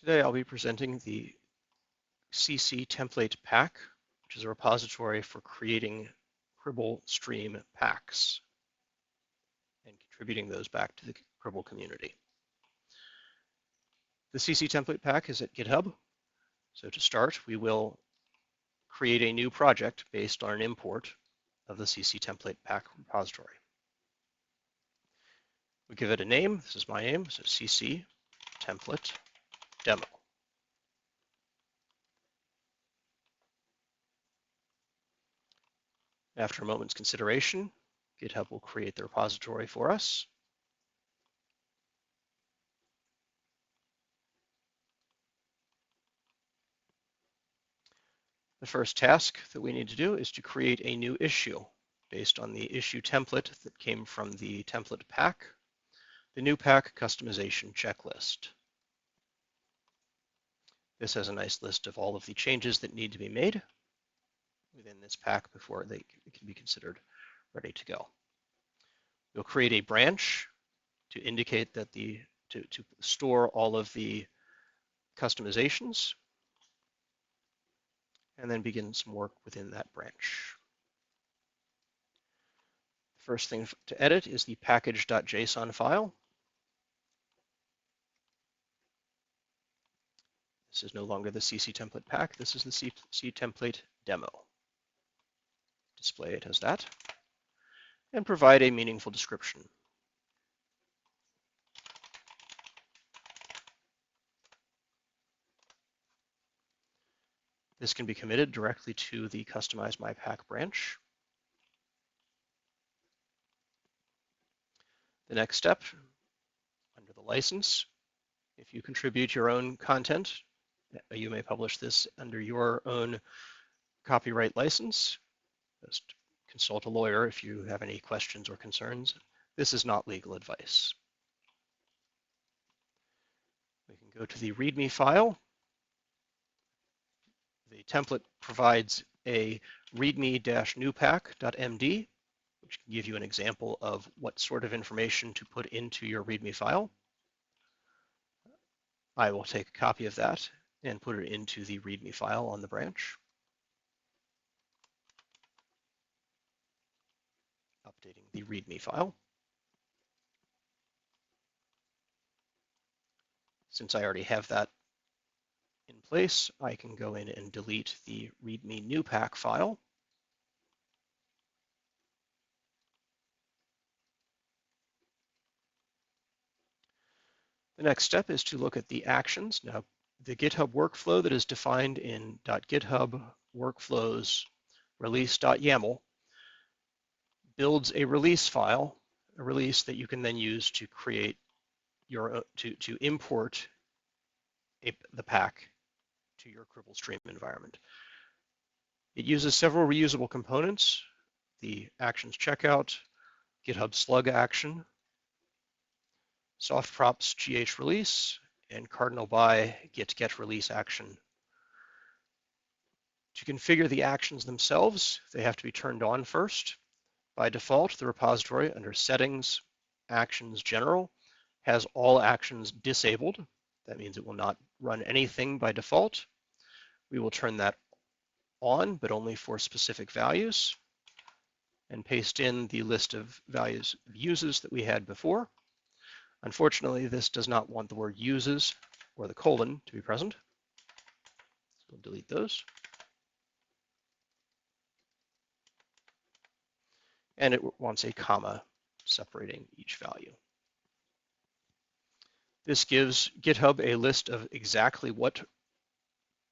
Today I'll be presenting the CC template pack, which is a repository for creating Cribl stream packs and contributing those back to the Cribl community. The CC template pack is at GitHub. So to start, we will create a new project based on an import of the CC template pack repository. We give it a name. This is my name, so CC template demo. After a moment's consideration, GitHub will create the repository for us. The first task that we need to do is to create a new issue based on the issue template that came from the template pack, the new pack customization checklist. This has a nice list of all of the changes that need to be made within this pack before they can be considered ready to go. We'll create a branch to indicate that to store all of the customizations, and then begin some work within that branch. The first thing to edit is the package.json file. This is no longer the CC template pack. This is the CC template demo. Display it as that, and provide a meaningful description. This can be committed directly to the Customize My Pack branch. The next step, under the license, if you contribute your own content, you may publish this under your own copyright license. Just consult a lawyer if you have any questions or concerns. This is not legal advice. We can go to the README file. The template provides a readme-newpack.md, which can give you an example of what sort of information to put into your README file. I will take a copy of that and put it into the README file on the branch. Updating the README file. Since I already have that in place, I can go in and delete the README newpack file. The next step is to look at the actions. Now, the GitHub workflow that is defined in .github workflows release.yaml builds a release file, a release that you can then use to create your to import the pack to your Cribl stream environment. It uses several reusable components: the actions checkout, GitHub slug action, softprops gh release, and cardinal by git get release action. To configure the actions themselves, they have to be turned on first. By default, the repository under Settings, Actions General has all actions disabled. That means it will not run anything by default. We will turn that on, but only for specific values, and paste in the list of values of uses that we had before. Unfortunately, this does not want the word uses or the colon to be present. So we'll delete those. And it wants a comma separating each value. This gives GitHub a list of exactly what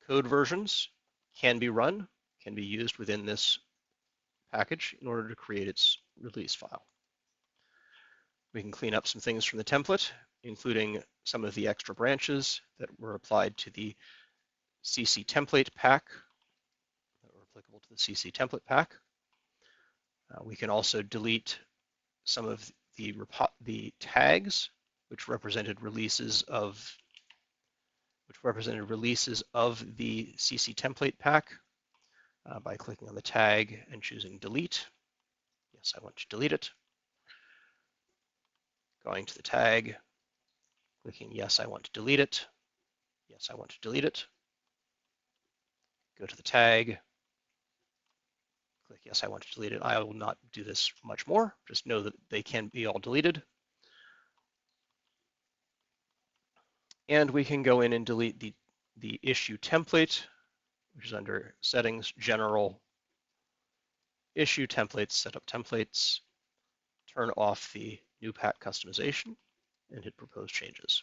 code versions can be run, can be used within this package in order to create its release file. We can clean up some things from the template, including some of the extra branches that were applied to the CC template pack, that were applicable to the CC template pack. We can also delete some of the tags which represented releases of the CC template pack by clicking on the tag and choosing delete. Yes, I want to delete it. Going to the tag, clicking yes, I want to delete it. Yes, I want to delete it. Go to the tag, click yes, I want to delete it. I will not do this much more. Just know that they can be all deleted. And we can go in and delete the issue template, which is under settings, general, issue templates, setup templates, turn off the new pack customization, and hit propose changes.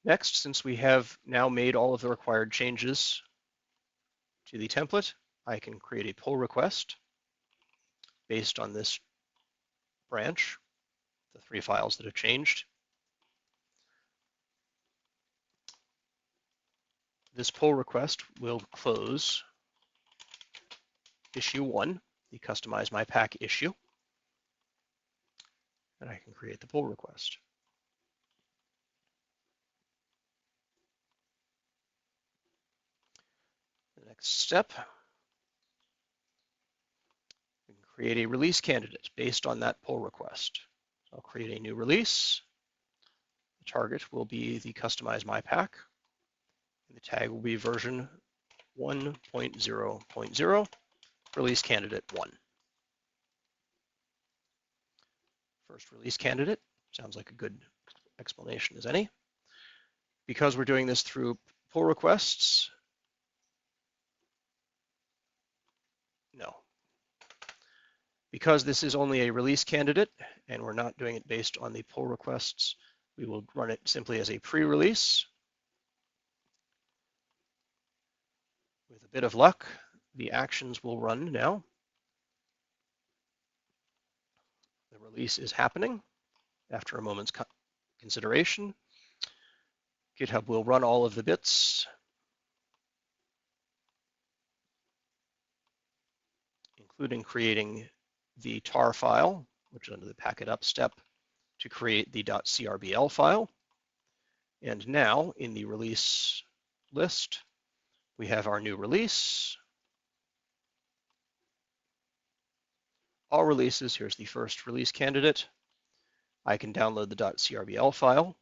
Next, since we have now made all of the required changes to the template, I can create a pull request based on this branch, the 3 files that have changed. This pull request will close issue 1, the customize my pack issue, and I can create the pull request. The next step, we can create a release candidate based on that pull request. So I'll create a new release. The target will be the customize my pack, and the tag will be version 1.0.0, release candidate 1. First release candidate, sounds like a good explanation as any. Because we're doing this through pull requests, no. Because this is only a release candidate and we're not doing it based on the pull requests, we will run it simply as a pre-release. With a bit of luck, the actions will run now. The release is happening after a moment's consideration. GitHub will run all of the bits, including creating the tar file, which is under the packet up step, to create the .crbl file. And now in the release list, we have our new release. All releases, here's the first release candidate. I can download the .crbl file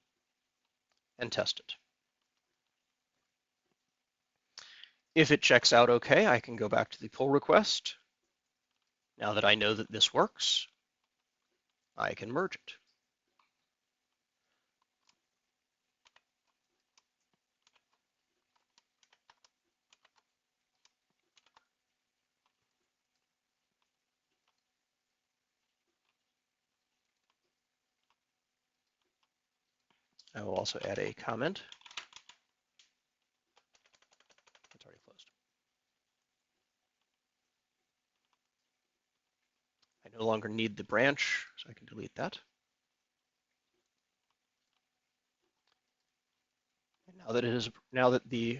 and test it. If it checks out okay, I can go back to the pull request. Now that I know that this works, I can merge it. I will also add a comment. It's already closed. I no longer need the branch, so I can delete that. And now that the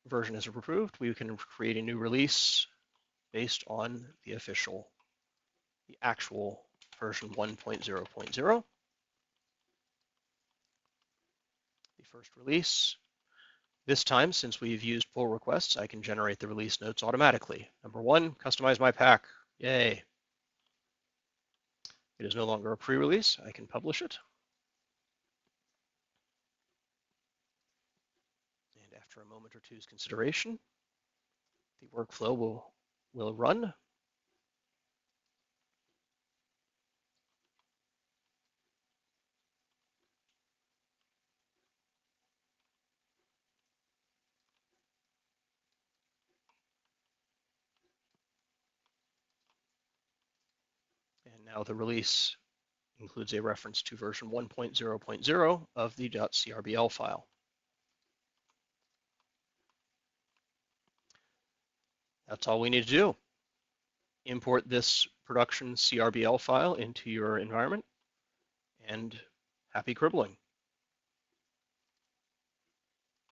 version is approved, we can create a new release based on the actual version 1.0.0. The first release. This time, since we've used pull requests, I can generate the release notes automatically. Number 1, customize my pack. Yay. It is no longer a pre-release. I can publish it. And after a moment or two's consideration, the workflow will run. And now the release includes a reference to version 1.0.0 of the .crbl file. That's all we need to do. Import this production CRBL file into your environment, and happy cribbling.